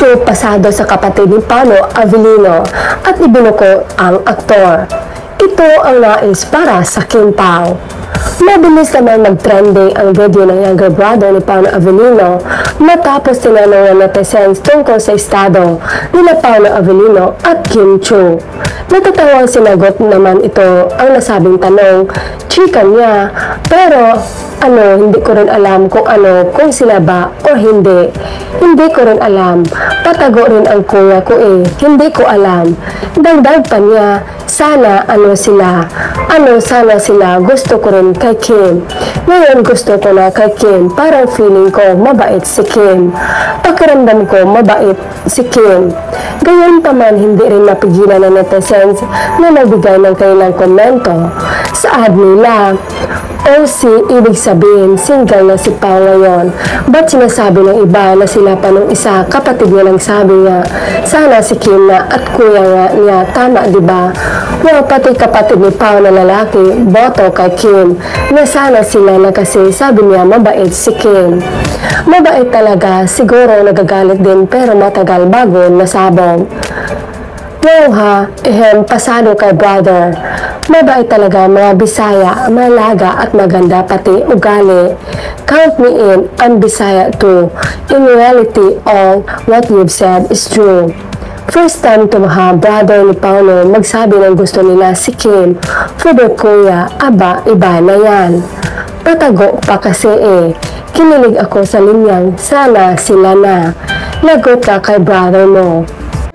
Chu pasado sa kapatid ni Paolo Avellino at ibinuko ang aktor. Ito ang nais para sa Kim Pao. Mabilis naman mag-trending ang video ng younger brother ni Paolo Avellino matapos tinanong ng netizens tungkol sa estado nila Paolo Avellino at Kim Chu. Natatawang sinagot naman ito ang nasabing tanong, chika niya, pero hindi ko rin alam kung sila ba o hindi. Hindi ko rin alam. Patago rin ang kuya ko hindi ko alam. Dagdag pa niya, sana sila, gusto ko rin kay Kim. Ngayon gusto ko na kay Kim, parang feeling ko mabait si Kim. Pakiramdam ko mabait si Kim. Gayon pa man, hindi rin napigilan ng netizens na nagbigay ng kanilang komento. Sa ad nila, OC, ibig sabihin, single na si Pao ngayon. Ba't sinasabi ng iba na sila pa nung isa, kapatid niya lang sabi niya, sana si Kim na at kuya nga niya, tama diba? Well, pati kapatid ni Pao na lalaki, boto kay Kim, na sana sila na kasi sabi niya mabait si Kim. Mabait talaga, siguro nagagalit din pero matagal bago nasabog. Wow ha, pasado kay brother. Mabait talaga mga Bisaya, malaga at maganda pati ugali. Count me in, I'm Bisaya too. In reality, all what you've said is true. First time to brother ni Paolo magsabi ng gusto nila si Kim for their kuya, aba, iba na yan. Patago pa kasi Kinilig ako sa linyang, sana sila na. Lagot ka kay brother mo.